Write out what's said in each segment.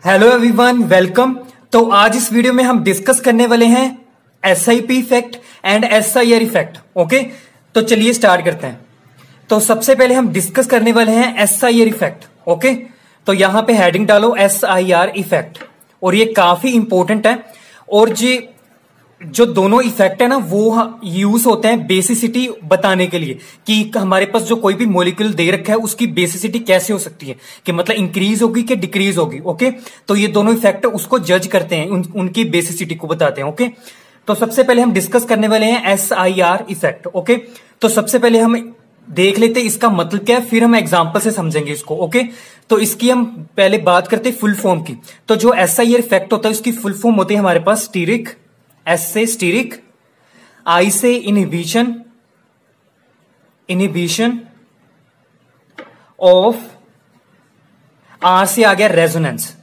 Hello everyone, welcome. तो आज इस वीडियो में हम डिस्कस करने वाले हैं SIP effect and SIR effect. Okay, तो चलिए स्टार्ट करते हैं। तो सबसे पहले हम डिस्कस करने वाले हैं एसआईआर इफेक्ट। ओके, तो यहां पे हेडिंग डालो एसआईआर इफेक्ट, और ये काफी इंपॉर्टेंट है। और जो दोनों इफेक्ट है ना, वो यूज होते हैं बेसिसिटी बताने के लिए कि हमारे पास जो कोई भी मॉलिक्यूल दे रखा है उसकी बेसिसिटी कैसे हो सकती है, कि मतलब इंक्रीज होगी कि डिक्रीज होगी। ओके, तो ये दोनों इफेक्ट उसको जज करते हैं, उनकी बेसिसिटी को बताते हैं। ओके, तो सबसे पहले हम डिस्कस करने वाले हैं एसआईआर इफेक्ट। ओके, तो सबसे पहले हम देख लेते हैं इसका मतलब क्या है, फिर हम एग्जांपल से समझेंगे इसको। ओके, तो इसकी हम पहले बात करते हैं फुल फॉर्म की। तो जो एसआईआर इफेक्ट होता है उसकी फुल फॉर्म होती है हमारे पास स्टीरिक, एस से स्टीरिक, आई से इनहिबिशन ऑफ, आर से आ गया रेजोनेंस।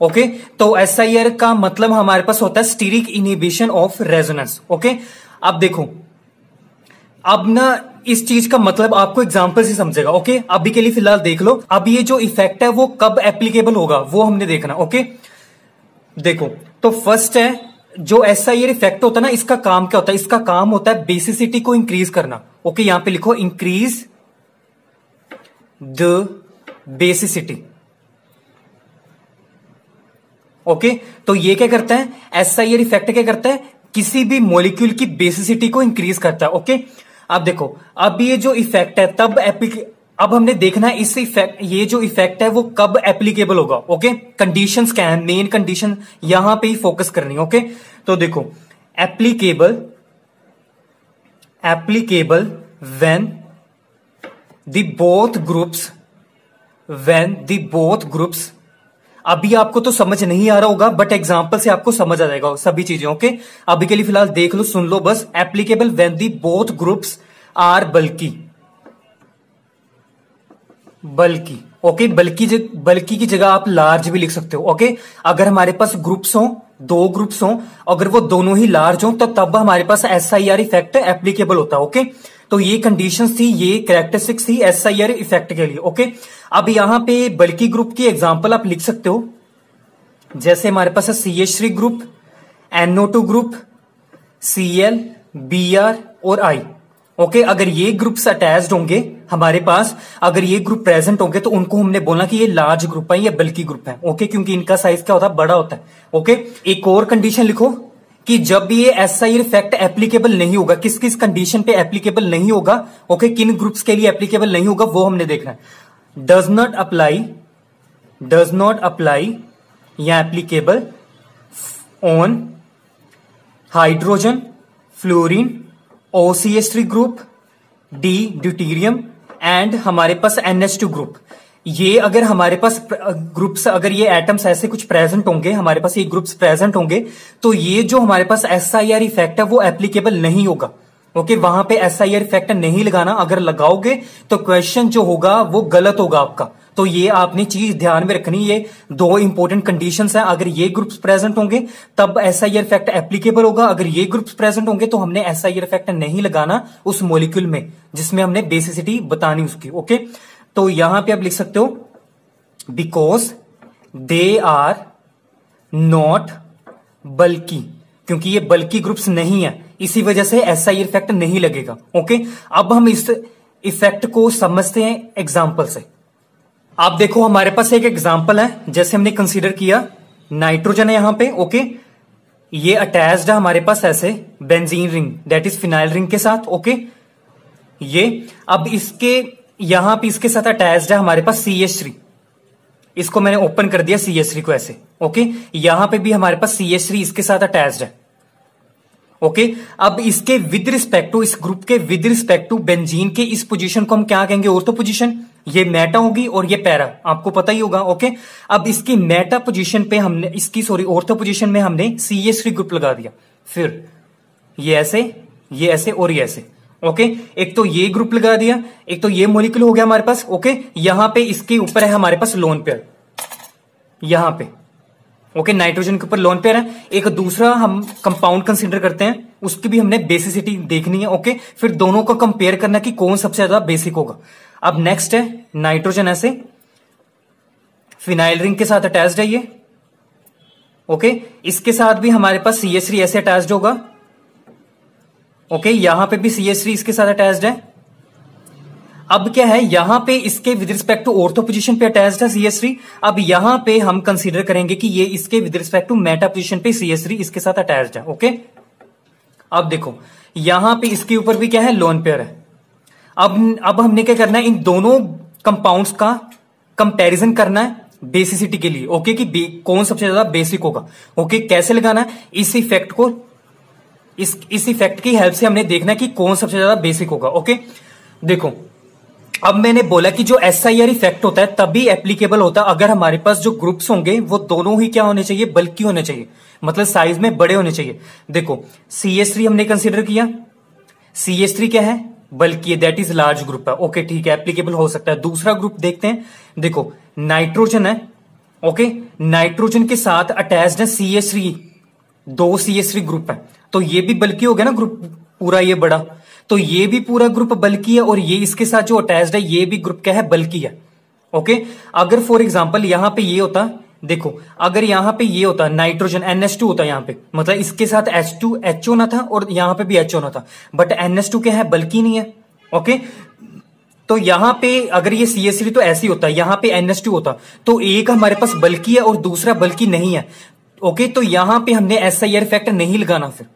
ओके, तो एसआईआर का मतलब हमारे पास होता है steric inhibition of resonance. Okay, अब देखो, अब ना इस चीज का मतलब आपको एग्जांपल से समझेगा। ओके, अभी के लिए फिलहाल देख लो। अब ये जो इफेक्ट है वो कब एप्लीकेबल होगा वो हमने देखना। ओके, देखो, तो फर्स्ट है जो एसआईआर इफेक्ट होता है ना, इसका काम क्या होता है? इसका काम होता है बेसिसिटी को इंक्रीज करना। ओके, यहां पे लिखो इंक्रीज द बेसिसिटी। ओके, तो ये क्या करता है? एसआईआर इफेक्ट क्या करता है? किसी भी मॉलिक्यूल की बेसिसिटी को इंक्रीज करता है। ओके, अब देखो, अब ये जो इफेक्ट है अब हमने देखना है इस इफेक्ट, ये जो इफेक्ट है वो कब एप्लीकेबल होगा। ओके, कंडीशंस क्या है? मेन कंडीशन यहां पे ही फोकस करनी है। ओके, तो देखो, applicable when the both groups, अभी आपको तो समझ नहीं आ रहा होगा बट एग्जांपल से आपको समझ आ जाएगा सभी चीजें। ओके, अभी के लिए फिलहाल देख लो, सुन लो बस। Applicable when the both groups are bulky. Okay, बल्कि की जगह आप लार्ज भी लिख सकते हो। ओके, अगर हमारे पास ग्रुप्स हो, दो ग्रुप्स हो, अगर वो दोनों ही लार्ज हो तो तब हमारे पास एसआईआर इफेक्ट एप्लीकेबल होता है। ओके, तो ये कंडीशंस थी, ये कैरेक्टरिस्टिक्स थी एसआईआर इफेक्ट के लिए। ओके, अब यहां पे बल्कि ग्रुप की एग्जांपल आप लिख सकते हो, जैसे हमारे पास है CH3 group, NO2 group, Cl, Br और I। ओके, अगर ये ग्रुप्स अटैच्ड होंगे हमारे पास, अगर ये ग्रुप प्रेजेंट होंगे तो उनको हमने बोलना कि ये लार्ज ग्रुप है, ये बल्कि ग्रुप है। ओके, क्योंकि इनका साइज क्या होता है? बड़ा होता है। ओके, एक और कंडीशन लिखो कि जब ये एसआईआर इफेक्ट एप्लीकेबल नहीं होगा, किस किस कंडीशन पे एप्लीकेबल नहीं होगा। ओके, किन ग्रुप्स के लिए एप्लीकेबल नहीं होगा वो हमने देखना है। डज नॉट अप्लाई या applicable on hydrogen, fluorine, OCH3 group, D deuterium and हमारे पास NH2 ग्रुप। ये अगर हमारे पास ग्रुप्स, अगर ये एटम्स ऐसे कुछ प्रेजेंट होंगे, हमारे पास ये ग्रुप्स प्रेजेंट होंगे, तो ये जो हमारे पास एसआईआर इफेक्ट है वो एप्लीकेबल नहीं होगा। ओके, वहां पे एसआईआर इफेक्ट नहीं लगाना। अगर लगाओगे तो क्वेश्चन जो होगा वो गलत होगा आपका। तो ये आपने चीज ध्यान में रखनी, ये दो इंपॉर्टेंट कंडीशंस हैं। अगर ये ग्रुप्स प्रेजेंट होंगे तब एसआईआर इफेक्ट एप्लीकेबल होगा, अगर ये ग्रुप्स प्रेजेंट होंगे तो हमने एसआईआर इफेक्ट नहीं लगाना उस मॉलिक्यूल में जिसमें हमने बेसिसिटी बतानी उसकी। ओके, तो यहां पे आप लिख सकते हो बिकॉज दे आर नॉट बल्कि, क्योंकि ये बल्कि ग्रुप्स नहीं है, इसी वजह से एसआईआर इफेक्ट नहीं लगेगा। ओके, अब हम इस इफेक्ट को समझते हैं एग्जांपल से। आप देखो, हमारे पास एक एग्जांपल है, जैसे हमने कंसीडर किया नाइट्रोजन है यहां पे। ओके, ये अटैच्ड है हमारे पास ऐसे benzene ring, that is phenyl ring के साथ। ओके, ये अब इसके यहां पे इसके साथ अटैच्ड है हमारे पास CH3। इसको मैंने ओपन कर दिया CH3 को ऐसे। ओके, यहां पे भी हमारे पास CH3 इसके साथ अटैच्ड है। ओके, अब इसके विद रिस्पेक्ट टू, इस ग्रुप के विद रिस्पेक्ट टू बेंजीन के इस पोजीशन को हम क्या कहेंगे? Ortho position. ये मेटा होगी और ये पैरा, आपको पता ही होगा। ओके, अब इसकी मेटा पोजीशन पे हमने ऑर्थो पोजीशन में हमने CH3 ग्रुप लगा दिया। फिर ये ऐसे और ये ऐसे। ओके, एक तो ये ग्रुप लगा दिया, एक तो ये मॉलिक्यूल हो गया हमारे पास। ओके, यहां पे इसके ऊपर है हमारे पास लोन पेयर, यहां पे। ओके, नाइट्रोजन के ऊपर लोन पेयर है। एक दूसरा हम कंपाउंड कंसीडर करते हैं, उसकी भी हमने बेसिसिटी देखनी है। ओके, फिर दोनों को कंपेयर करना कि कौन सबसे ज्यादा बेसिक होगा। अब नेक्स्ट है नाइट्रोजन ऐसे, फिनाइल रिंग के साथ अटैच्ड है ये। ओके, इसके साथ भी हमारे पास CH3 ऐसे अटैच्ड होगा। ओके, यहां पे भी CH3 इसके साथ अटैच्ड है। अब क्या है, यहां पे इसके with respect to ortho position पे अटैच्ड है CH3। अब यहां पे हम कंसीडर करेंगे कि ये इसके with respect to meta position पे CH3 इसके साथ अटैच्ड है। ओके, अब देखो यहां पे इसके ऊपर भी क्या है, लोन पेयर है। अब हमने क्या करना है, इन दोनों कंपाउंड्स का कंपैरिजन करना है बेसिसिटी के लिए। ओके, कि कौन सबसे ज्यादा बेसिक होगा। ओके, कैसे लगाना है, इस इफेक्ट को, इस इफेक्ट की हेल्प से हमने देखना है कि कौन सबसे ज्यादा बेसिक होगा। ओके, देखो अब मैंने बोला कि जो SIR इफेक्ट होता है तभी एप्लीकेबल होता है अगर हमारे पास जो ग्रुप्स होंगे वो दोनों ही क्या होने चाहिए, बल्कि होने चाहिए, मतलब साइज में बड़े होने चाहिए। देखो CH3 हमने कंसीडर किया, CH3 क्या है, बल्कि है, दैट इज लार्ज ग्रुप है। ओके ठीक है, एप्लीकेबल हो सकता है। दूसरा ग्रुप देखते हैं, देखो नाइट्रोजन है। ओके, नाइट्रोजन के साथ अटैच्ड है CH3, 2 CH3 ग्रुप है, तो ये भी बल्कि हो गया ना ग्रुप पूरा, ये बड़ा, तो ये भी पूरा ग्रुप बल्कि है, और ये इसके साथ जो अटैच्ड है ये भी ग्रुप क्या है, बल्कि है। ओके, अगर फॉर एग्जांपल यहां पे ये होता, देखो अगर यहां पे ये होता नाइट्रोजन NH2 होता यहां पे, मतलब इसके साथ H2 H होना था और यहां पे भी H होना था, बट NH2 क्या है, बल्कि नहीं है। ओके, तो यहां पे अगर ये CH3 तो ऐसी होता, यहां पे NH2 होता, तो एक हमारे पास बल्कि है और दूसरा बल्कि नहीं है। ओके, तो यहां पे हमने SIR इफेक्ट नहीं लगाना फिर।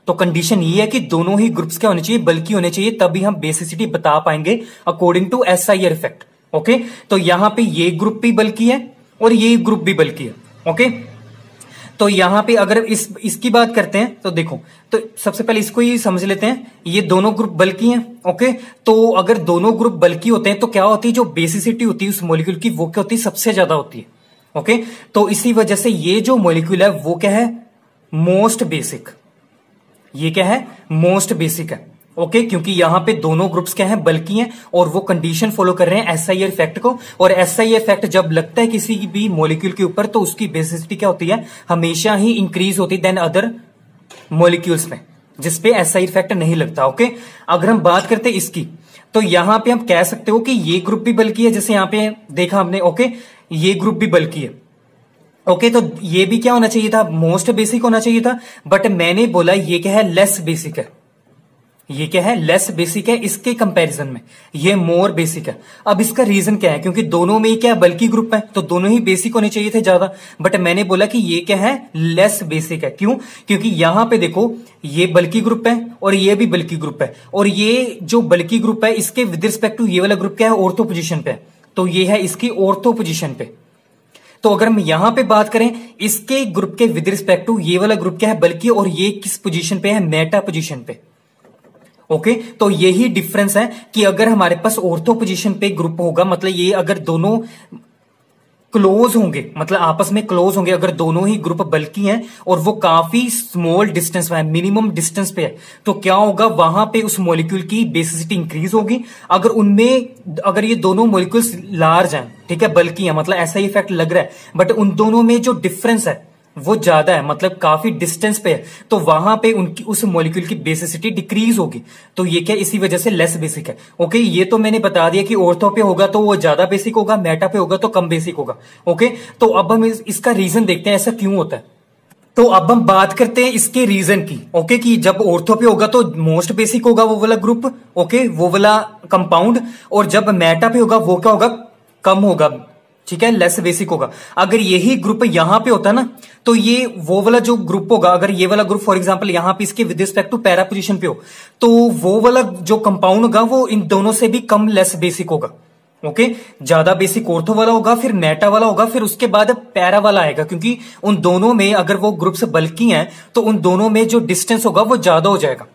तो कंडीशन ये है कि दोनों ही ग्रुप्स क्या होने चाहिए, बल्कि होने चाहिए, तभी हम बेसिसिटी बता पाएंगे according to SIR effect. Okay, तो यहां पे ये ग्रुप भी बल्कि है और ये ग्रुप भी बल्कि है। ओके, तो यहां पे अगर इसकी बात करते हैं तो देखो, तो सबसे पहले इसको ही समझ लेते हैं, ये दोनों ग्रुप बल्कि हैं। ओके, तो अगर दोनों ग्रुप बल्कि होते हैं तो क्या होती है, जो बेसिसिटी होती है उस मॉलिक्यूल की वो क्या होती है, सबसे ज्यादा होती है। ओके, तो इसी वजह से ये जो मॉलिक्यूल है वो क्या है, मोस्ट बेसिक, ये क्या है, मोस्ट बेसिक है। ओके, क्योंकि यहां पे दोनों ग्रुप्स क्या हैं, बल्कि हैं, और वो कंडीशन फॉलो कर रहे हैं SIR इफेक्ट को, और SIR इफेक्ट जब लगता है किसी भी मॉलिक्यूल के ऊपर तो उसकी बेसिसिटी क्या होती है, हमेशा ही इंक्रीज होती है देन अदर मॉलिक्यूल्स में जिसपे SIR इफेक्ट नहीं लगता। ओके, अगर हम बात करते हैं इसकी, तो यहां पे हम कह सकते हो कि ये ग्रुप भी बल्कि है, जैसे यहां पे देखा हमने। ओके, ये ग्रुप भी बल्कि है। ओके, तो ये भी क्या होना चाहिए था, मोस्ट बेसिक होना चाहिए था, बट मैंने बोला ये क्या है, लेस बेसिक है। ये क्या है, लेस बेसिक है, इसके कंपैरिजन में ये मोर बेसिक है। अब इसका रीजन क्या है, क्योंकि दोनों में ही क्या बल्कि ग्रुप है, तो दोनों ही बेसिक होने चाहिए थे ज्यादा, बट मैंने बोला कि ये क्या है, लेस बेसिक है। क्यों, क्योंकि यहां पे देखो ये बल्कि ग्रुप है और ये भी बल्कि ग्रुप है, और ये जो बल्कि ग्रुप है इसके विद रिस्पेक्ट टू ये वाला ग्रुप क्या है, ऑर्थो पोजीशन पे, तो ये है इसकी ऑर्थो पोजीशन पे। तो अगर हम यहां पे बात करें इसके ग्रुप के विद रिस्पेक्ट टू ये वाला ग्रुप क्या है, बल्कि, और ये किस पोजीशन पे है, मेटा पोजीशन पे। ओके, तो यही डिफरेंस है कि अगर हमारे पास ऑर्थो पोजीशन पे ग्रुप होगा, मतलब ये अगर दोनों क्लोज होंगे, मतलब आपस में क्लोज होंगे, अगर दोनों ही ग्रुप बल्कि हैं और वो काफी स्मॉल डिस्टेंस पे है, मिनिमम डिस्टेंस पे है, तो क्या होगा, वहां पे उस मॉलिक्यूल की बेसिसिटी इंक्रीज होगी। अगर ये दोनों मॉलिक्यूल्स लार्ज हैं, ठीक है, बल्कि है, मतलब ऐसा ही इफेक्ट लग रहा है, बट उन दोनों में जो डिफरेंस है वो ज्यादा है, मतलब काफी डिस्टेंस पे है, तो वहां पे उनकी उस मॉलिक्यूल की बेसिसिटी डिक्रीज होगी। तो ये क्या, इसी वजह से लेस बेसिक है। ओके, ये तो मैंने बता दिया कि ऑर्थो पे होगा तो वो ज्यादा बेसिक होगा, मेटा पे होगा तो कम बेसिक होगा। ओके, तो अब हम इसका रीजन देखते हैं ऐसा क्यों होता है। तो अब हम बात करते हैं इसके रीजन की। ओके, कि जब ऑर्थो पे होगा तो मोस्ट बेसिक होगा वो वाला ग्रुप, ओके, वो वाला कंपाउंड, और जब मेटा पे होगा वो क्या होगा, कम होगा, ठीक है, लेस बेसिक होगा। अगर यही ग्रुप यहां पे होता ना, तो ये वो वाला जो ग्रुप होगा, अगर ये वाला ग्रुप फॉर एग्जांपल यहां पे इसके with respect to para position पे हो, तो वो वाला जो कंपाउंड होगा वो इन दोनों से भी कम लेस बेसिक होगा। ओके, ज्यादा बेसिक ऑर्थो वाला होगा, फिर मेटा वाला होगा, फिर उसके बाद पैरा वाला आएगा, क्योंकि उन दोनों में अगर वो ग्रुप्स बल्कि हैं तो उन दोनों में जो डिस्टेंस होगा वो ज्यादा हो जाएगा।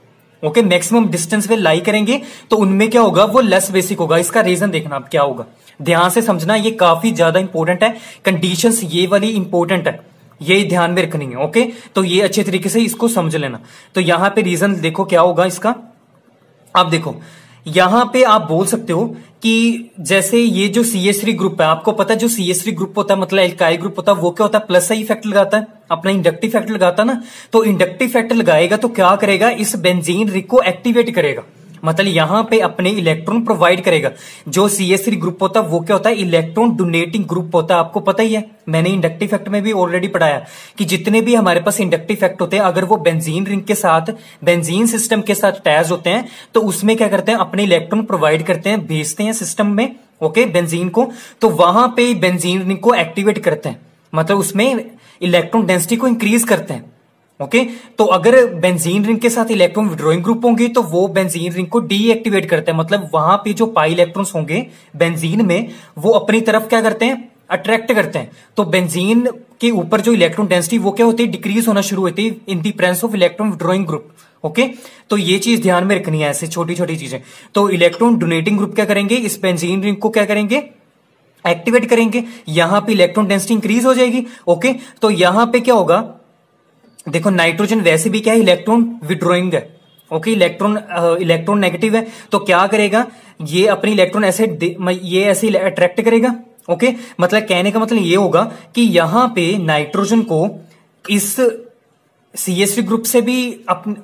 ओके, मैक्सिमम डिस्टेंस पे लाई करेंगे तो उनमें क्या होगा, वो लेस बेसिक होगा। इसका रीजन देखना अब क्या होगा, ध्यान से समझना, ये काफी ज्यादा इंपॉर्टेंट है, कंडीशंस ये वाली इंपॉर्टेंट है, ये ध्यान में रखनी है। ओके, तो ये अच्छे तरीके से इसको समझ लेना। तो यहां पे रीजन देखो क्या होगा इसका। अब देखो यहां पे आप बोल सकते हो कि जैसे ये जो CH3 ग्रुप है, आपको पता है जो CH3 ग्रुप होता है, मतलब एल्काइल ग्रुप होता है, वो क्या होता है, प्लस आई इफेक्ट लगाता है, अपना इंडक्टिव इफेक्ट लगाता है ना। तो इंडक्टिव इफेक्ट लगाएगा तो क्या करेगा, इस बेंजीन रिंग को एक्टिवेट करेगा। मतलब यहां पे अपने इलेक्ट्रॉन प्रोवाइड करेगा। जो CH3 ग्रुप होता है वो क्या होता है, इलेक्ट्रॉन डोनेटिंग ग्रुप होता है। आपको पता ही है, मैंने इंडक्टिव फैक्ट में भी ऑलरेडी पढ़ाया कि जितने भी हमारे पास इंडक्टिव फैक्ट होते हैं, अगर वो बेंजीन रिंग के साथ, बेंजीन सिस्टम के साथ अटैच होते हैं तो उसमें क्या करते हैं, अपने इलेक्ट्रॉन प्रोवाइड करते हैं, भेजते हैं सिस्टम में, ओके, बेंजीन को। तो वहां पे बेंजीन रिंग को एक्टिवेट करते हैं, मतलब उसमें इलेक्ट्रॉन डेंसिटी को इंक्रीज करते हैं, ओके। तो अगर बेंजीन रिंग के साथ इलेक्ट्रॉन विड्रॉइंग ग्रुप होंगे तो वो बेंजीन रिंग को डीएक्टिवेट करते हैं, मतलब वहां पे जो पाई इलेक्ट्रॉन्स होंगे बेंजीन में वो अपनी तरफ क्या करते हैं, अट्रैक्ट करते हैं। तो बेंजीन के ऊपर जो इलेक्ट्रॉन डेंसिटी वो क्या होती है, डिक्रीज होना शुरू होती है in the presence of electron withdrawing group, okay. तो ये चीज ध्यान में रखनी है, ऐसे छोटी छोटी चीजें। तो इलेक्ट्रॉन डोनेटिंग ग्रुप क्या करेंगे, इस बेंजीन रिंग को क्या करेंगे, एक्टिवेट करेंगे। यहां पे इलेक्ट्रॉन डेंसिटी इंक्रीज हो जाएगी, ओके। तो यहां पे क्या होगा, देखो नाइट्रोजन वैसे भी क्या है, इलेक्ट्रॉन विड्रॉइंग है, ओके, इलेक्ट्रॉन नेगेटिव है। तो क्या करेगा, ये अपनी इलेक्ट्रॉन ऐसे ये ऐसे अट्रैक्ट करेगा, ओके। मतलब कहने का मतलब ये होगा कि यहां पे नाइट्रोजन को इस CH3 ग्रुप से भी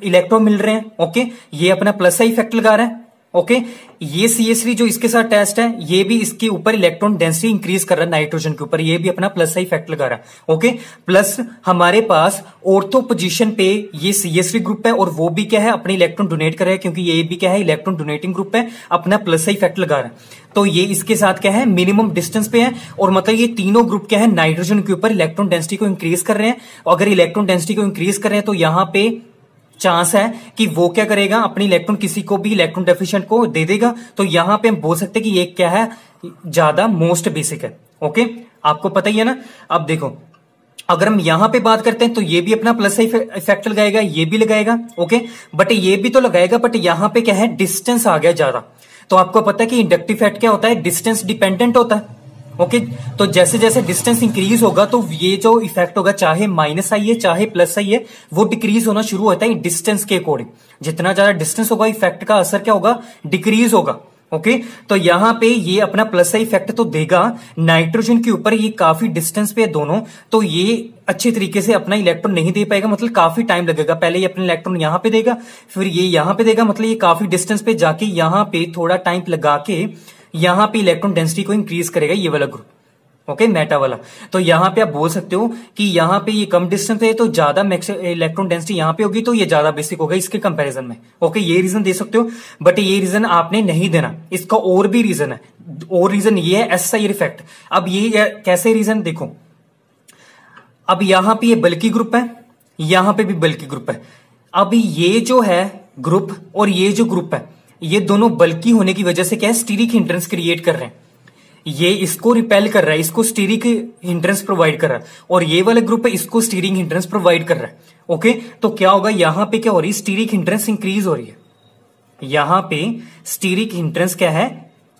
इलेक्ट्रॉन मिल रहे हैं, ओके। ये अपना प्लस आई इफेक्ट लगा रहा है, ओके। ये CH3 जो इसके साथ अटैच्ड है ये भी इसके ऊपर इलेक्ट्रॉन डेंसिटी इंक्रीज कर रहा है नाइट्रोजन के ऊपर, ये भी अपना प्लस आई इफेक्ट लगा रहा है, ओके। प्लस हमारे पास ऑर्थो पोजीशन पे ये CH3 ग्रुप है और वो भी क्या है, अपने इलेक्ट्रॉन डोनेट कर रहा है, क्योंकि ये भी क्या है, इलेक्ट्रॉन डोनेटिंग ग्रुप है, अपना प्लस आई इफेक्ट लगा रहा है। तो ये इसके साथ क्या है, मिनिमम डिस्टेंस पे है, और मतलब ये तीनों ग्रुप क्या है, नाइट्रोजन के ऊपर इलेक्ट्रॉन डेंसिटी को इंक्रीज कर रहे हैं। अगर इलेक्ट्रॉन डेंसिटी को इंक्रीज कर रहे हैं तो यहां पे चांस है कि वो क्या करेगा, अपनी इलेक्ट्रॉन किसी को भी इलेक्ट्रॉन डेफिशिएंट को दे देगा। तो यहां पे हम बोल सकते हैं कि ये क्या है, ज्यादा मोस्ट बेसिक है, ओके। आपको पता ही है ना। अब देखो अगर हम यहां पे बात करते हैं तो ये भी अपना प्लस इफेक्ट लगाएगा, ये भी लगाएगा, ओके। बट ये भी तो लगाएगा, बट यहां पे क्या है, डिस्टेंस आ गया ज्यादा। तो आपको पता है कि इंडक्टिव इफेक्ट क्या होता है, डिस्टेंस डिपेंडेंट होता है, ओके। तो जैसे जैसे डिस्टेंस इंक्रीज होगा तो ये जो इफेक्ट होगा, चाहे माइनस आई है चाहे प्लस आई है, वो डिक्रीज होना शुरू होता है डिस्टेंस के अकॉर्डिंग। जितना ज्यादा डिस्टेंस होगा इफेक्ट का असर क्या होगा, डिक्रीज होगा, ओके। तो यहां पे ये अपना प्लस आई इफेक्ट तो देगा नाइट्रोजन के ऊपर, ये काफी डिस्टेंस पे है दोनों, तो ये अच्छे तरीके से अपना इलेक्ट्रॉन नहीं दे पाएगा, मतलब काफी टाइम लगेगा। पहले ये अपना इलेक्ट्रॉन यहां पे देगा, फिर ये यहां पे देगा, मतलब ये काफी डिस्टेंस पे जाके यहां पे थोड़ा टाइम लगा के यहां पे इलेक्ट्रॉन डेंसिटी को इंक्रीज करेगा, ये वाला ग्रुप, ओके, मेटा वाला। तो यहां पे आप बोल सकते हो कि यहां पे ये कम डिस्टेंस है तो ज्यादा इलेक्ट्रॉन डेंसिटी यहां पे होगी, तो ये ज्यादा बेसिक होगा इसके कंपैरिजन में, ओके। ये रीजन दे सकते हो, बट ये रीजन आपने नहीं देना, इसका और भी रीजन है। और रीजन ये है SI इफेक्ट। अब ये कैसे रीजन देखो, अब यहां पे ये बल्की ग्रुप है, यहां पे भी बल्की ग्रुप है। अब ये जो है ग्रुप और ये जो ग्रुप है, ये दोनों बल्की होने की वजह से क्या है, स्टीरिक हिंड्रेंस क्रिएट कर रहे हैं। ये इसको रिपेल कर रहा है, इसको स्टीरिक हिंड्रेंस प्रोवाइड कर रहा है, और ये वाला ग्रुप है इसको स्टीरिक हिंड्रेंस प्रोवाइड कर रहा है, ओके। तो क्या होगा, यहां पे क्या हो रही है, स्टीरिक हिंड्रेंस इंक्रीज हो रही है। यहां पे स्टीरिक हिंड्रेंस क्या है,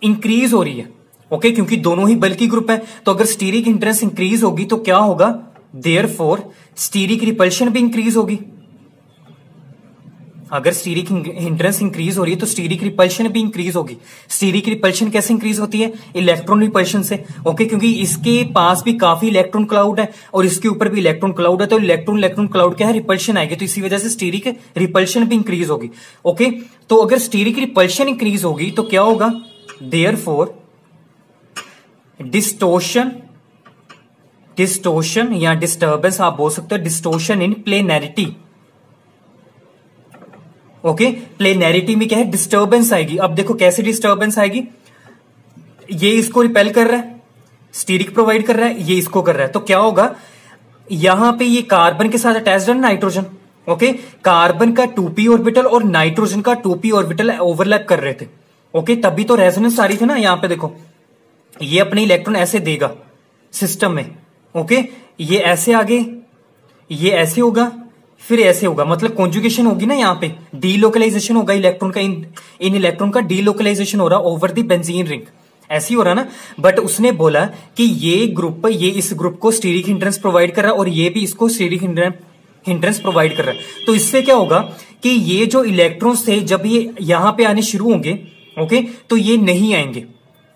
इंक्रीज हो रही है, ओके, क्योंकि दोनों ही बल्की ग्रुप है। तो अगर स्टीरिक हिंड्रेंस इंक्रीज होगी तो क्या होगा, देयरफॉर स्टीरिक रिपल्शन भी इंक्रीज होगी। अगर स्टीरिक हिंड्रेंस इंक्रीज हो रही है तो स्टीरिक रिपल्शन भी इंक्रीज होगी। स्टीरिक रिपल्शन कैसे इंक्रीज होती है, इलेक्ट्रॉन रिपल्शन से, ओके, क्योंकि इसके पास भी काफी इलेक्ट्रॉन क्लाउड है और इसके ऊपर भी इलेक्ट्रॉन क्लाउड है, तो इलेक्ट्रॉन क्लाउड क्या है, रिपल्शन आएगी, तो इसी वजह से स्टीरिक रिपल्शन भी इंक्रीज होगी, ओके। तो अगर स्टीरिक रिपल्शन इंक्रीज होगी तो क्या होगा, देयरफॉर डिस्टोर्शन या डिस्टर्बेंस आप बोल सकते हो, डिस्टोर्शन इन प्लेनैरिटी, ओके। प्लेनैरिटी में क्या है, डिस्टर्बेंस आएगी। अब देखो कैसे डिस्टर्बेंस आएगी, ये इसको रिपेल कर रहा है, स्टीरिक प्रोवाइड कर रहा है, ये इसको कर रहा है, तो क्या होगा, यहां पे ये कार्बन के साथ अटैच्ड है नाइट्रोजन, ओके। कार्बन का 2p ऑर्बिटल और नाइट्रोजन का 2p ऑर्बिटल ओवरलैप कर रहे थे, ओके, तभी तो रेजोनेंस आ रही थी ना। यहां पे देखो ये अपने इलेक्ट्रॉन ऐसे देगा सिस्टम में, ओके, ये ऐसे आगे, ये ऐसे होगा, फिर ऐसे होगा, मतलब कॉन्जुगेशन होगी ना, यहाँ पे डीलोकलाइजेशन होगा इलेक्ट्रॉन का, इन इलेक्ट्रॉन का डीलोकलाइजेशन हो रहा ओवर द बेंजीन रिंग, ऐसे ही हो रहा ना। बट उसने बोला कि ये ग्रुप, ये इस ग्रुप को स्टीरिक हिंड्रेंस प्रोवाइड कर रहा है और ये भी इसको स्टीरिक हिंड्रेंस प्रोवाइड कर रहा है। तो इससे क्या होगा कि ये जो इलेक्ट्रॉन्स थे जब ये यहां पे आने शुरू होंगे, ओके, तो ये नहीं आएंगे,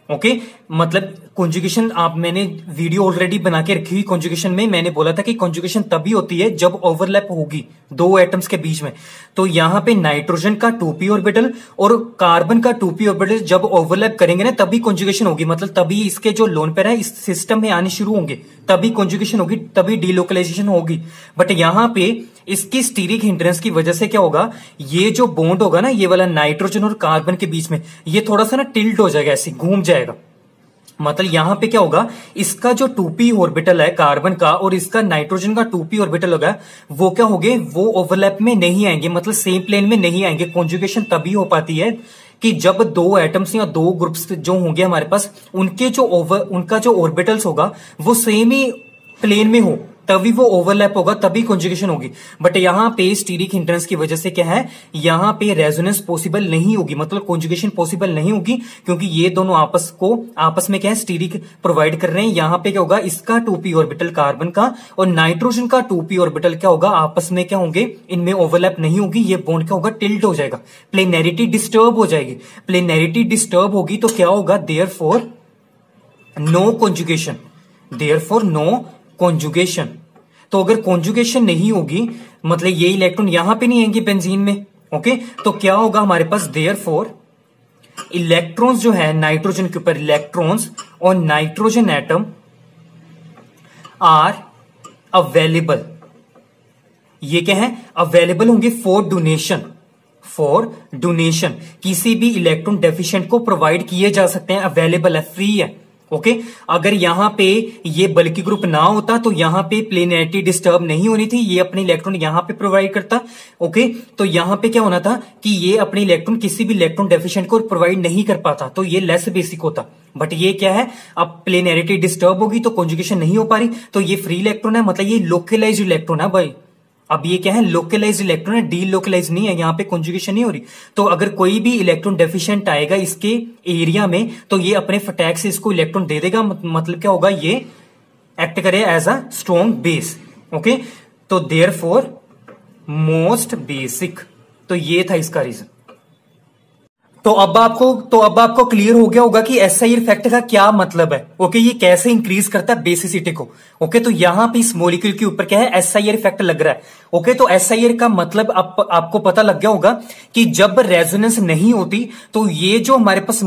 ओके, मतलब कॉन्जुगेशन मैंने वीडियो ऑलरेडी बना के रखी हुई। कॉन्जुगेशन में मैंने बोला था कि कॉन्जुगेशन तभी होती है जब ओवरलैप होगी दो एटम्स के बीच में। तो यहां पे नाइट्रोजन का 2p ऑर्बिटल और कार्बन का 2p ऑर्बिटल जब ओवरलैप करेंगे ना तभी कॉन्जुगेशन होगी, मतलब तभी इसके जो लोन पेयर है इस सिस्टम में आने शुरू होंगे, तभी कॉन्जुगेशन होगी, तभी डीलोकलाइजेशन होगी। बट यहां पे इसकी स्टीरिक हिंड्रेंस की वजह से क्या होगा, ये जो बॉन्ड होगा ना ये वाला नाइट्रोजन और कार्बन के बीच में, ये थोड़ा सा ना टिल्ट हो जाएगा, ऐसे घूम जाएगा। मतलब यहां पे क्या होगा, इसका जो 2p ऑर्बिटल है कार्बन का और इसका नाइट्रोजन का 2p ऑर्बिटल होगा, वो क्या होंगे, वो ओवरलैप में नहीं आएंगे, मतलब सेम प्लेन में नहीं आएंगे। कॉन्जुगेशन तभी हो पाती है कि जब दो एटम्स या दो ग्रुप्स जो होंगे हमारे पास, उनका जो ऑर्बिटल्स होगा वो सेम ही प्लेन में हो, तभी वो ओवरलैप होगा, तभी कॉन्जुगेशन होगी। बट यहां पे स्टीरिक हिंड्रेंस की वजह से क्या है, यहां पे रेजोनेंस पॉसिबल नहीं होगी, मतलब कॉन्जुगेशन पॉसिबल नहीं होगी, क्योंकि ये दोनों आपस में क्या है, स्टीरिक प्रोवाइड कर रहे हैं। यहां पे क्या होगा, इसका 2p ऑर्बिटल कार्बन का और नाइट्रोजन का 2p ऑर्बिटल क्या होगा, आपस में क्या होंगे, इनमें ओवरलैप नहीं होगी, ये बॉन्ड क्या होगा, टिल्ट हो जाएगा, प्लेनैरिटी डिस्टर्ब हो जाएगी। प्लेनैरिटी डिस्टर्ब होगी तो क्या होगा, therefore no conjugation, therefore no conjugation. तो अगर कॉन्जुगेशन नहीं होगी, मतलब ये इलेक्ट्रॉन यहां पे नहीं आएंगे बेंजीन में, ओके, तो क्या होगा हमारे पास, देयरफॉर इलेक्ट्रॉन्स जो है नाइट्रोजन के ऊपर, इलेक्ट्रॉन्स और नाइट्रोजन एटम आर अवेलेबल, ये क्या है, अवेलेबल होंगे फॉर डोनेशन, फॉर डोनेशन, किसी भी इलेक्ट्रॉन डेफिशिएंट को प्रोवाइड किए जा सकते हैं, अवेलेबल है, फ्री है, ओके। अगर यहां पे ये बल्कि ग्रुप ना होता तो यहां पे प्लेनैरिटी डिस्टर्ब नहीं होनी थी, ये अपने इलेक्ट्रॉन यहां पे प्रोवाइड करता, ओके। तो यहां पे क्या होना था कि ये अपने इलेक्ट्रॉन किसी भी इलेक्ट्रॉन डेफिशिएंट को प्रोवाइड नहीं कर पाता, तो ये लेस बेसिक होता। बट ये क्या है, अब प्लेनैरिटी डिस्टर्ब होगी तो कॉन्जुगेशन नहीं हो पा रही, तो ये फ्री इलेक्ट्रॉन है, मतलब ये लोकलाइज्ड इलेक्ट्रॉन है भाई। अब ये क्या है, लोकलाइज्ड इलेक्ट्रॉन है, डी लोकलाइज नहीं है, यहां पे कॉन्जुगेशन नहीं हो रही। तो अगर कोई भी इलेक्ट्रॉन डेफिशिएंट आएगा इसके एरिया में तो ये अपने फटैक से इसको इलेक्ट्रॉन दे देगा, मतलब क्या होगा, ये एक्ट करे as a strong base, okay. तो देयरफॉर मोस्ट बेसिक, तो ये था इसका रीजन। तो अब आपको क्लियर हो गया होगा कि एसआई इफेक्ट का क्या मतलब है, ओके, ये कैसे इंक्रीज करता है बेसिसिटी को, ओके। तो यहां पे इस मॉलिक्यूल के ऊपर क्या है, एसआईआर इफेक्ट लग रहा है, ओके। तो एसआईआर का मतलब आपको पता लग गया होगा कि जब रेजोनेंस नहीं होती तो ये जो हमारे पास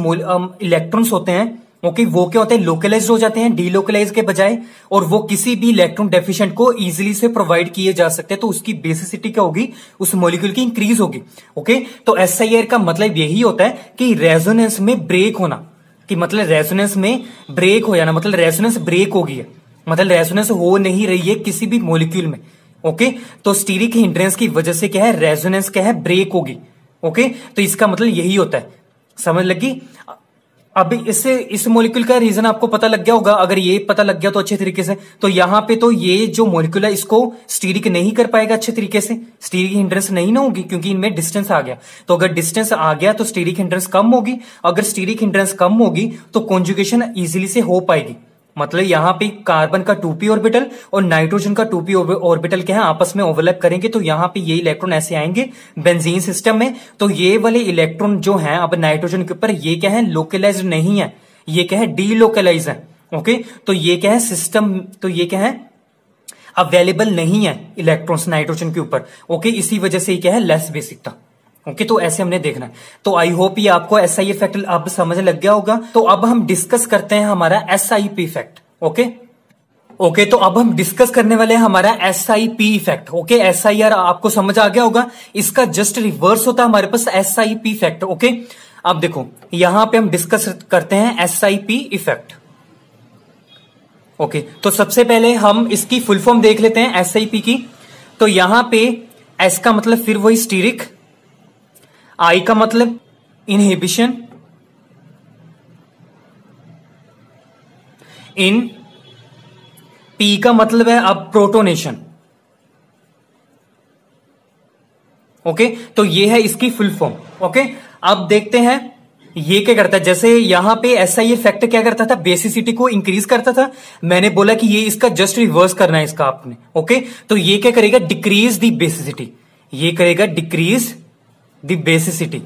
इलेक्ट्रॉन्स होते हैं, ओके, वो क्या होते हैं, लोकलाइज्ड हो जाते हैं डीलोकलाइज के बजाय, और वो किसी भी इलेक्ट्रॉन डेफिशिएंट को इजीली से प्रोवाइड किए जा सकते हैं, तो उसकी बेसिसिटी क्या होगी, उस मॉलिक्यूल की इंक्रीज होगी, ओके। तो एसआईआर का मतलब यही होता है कि रेजोनेंस में ब्रेक होना, कि मतलब रेजोनेंस में ब्रेक हो जाना, मतलब रेजोनेंस ब्रेक हो गई है, मतलब रेजोनेंस हो नहीं रही है किसी भी मॉलिक्यूल में, ओके। तो स्टीरिक हिंड्रेंस की वजह से क्या है, रेजोनेंस क्या है, ब्रेक होगी, ओके। तो इसका मतलब यही होता है, समझ लगी। अब इससे इस मॉलिक्यूल का रीजन आपको पता लग गया होगा, अगर ये पता लग गया तो अच्छे तरीके से। तो यहां पे तो ये जो मॉलिक्यूल है इसको स्टीरिक नहीं कर पाएगा अच्छे तरीके से, स्टीरिक हिंड्रेंस नहीं ना होगी, क्योंकि इनमें डिस्टेंस आ गया। तो अगर डिस्टेंस आ गया तो स्टीरिक हिंड्रेंस कम होगी, अगर स्टीरिक हिंड्रेंस कम होगी तो कॉन्जुगेशन इजीली से हो पाएगी। मतलब यहां पे कार्बन का 2p ऑर्बिटल और नाइट्रोजन का 2p ऑर्बिटल क्या है, आपस में ओवरलैप करेंगे, तो यहां पे ये इलेक्ट्रॉन ऐसे आएंगे बेंजीन सिस्टम में। तो ये वाले इलेक्ट्रॉन जो हैं अब नाइट्रोजन के ऊपर, ये क्या है, लोकलाइज्ड नहीं है, ये क्या है, डीलोकलाइज है, ओके। तो ये क्या है सिस्टम, तो ये क्या है, अवेलेबल नहीं है इलेक्ट्रॉन्स नाइट्रोजन के ऊपर, ओके। इसी वजह से ये क्या है, लेस बेसिक था, ओके। तो ऐसे हमने देखना है। तो आई होप ये आपको एसआई इफेक्ट अब समझ लग गया होगा। तो अब हम डिस्कस करते हैं हमारा एसआईपी इफेक्ट, ओके। ओके, तो अब हम डिस्कस करने वाले हैं हमारा एसआईपी इफेक्ट, ओके। एसआईआर आपको समझ आ गया होगा, इसका जस्ट रिवर्स होता है हमारे पास एसआईपी इफेक्ट, ओके। अब देखो यहां पे हम डिस्कस करते हैं एसआईपी इफेक्ट, ओके। तो सबसे पहले हम इसकी फुल फॉर्म देख लेते हैं एसआईपी की। तो यहां पे एस का मतलब फिर वही स्टीरिक, आई का मतलब इनहिबिशन, इन पी का मतलब है अब प्रोटोनेशन, ओके। तो ये है इसकी फुल फॉर्म, ओके। अब देखते हैं ये क्या करता है। जैसे यहां पे एसआई इफेक्ट क्या करता था, बेसिसिटी को इंक्रीज करता था। मैंने बोला कि ये इसका जस्ट रिवर्स करना है इसका आपने, ओके। तो ये क्या करेगा, डिक्रीज द बेसिसिटी, ये करेगा डिक्रीज द बेसिसिटी,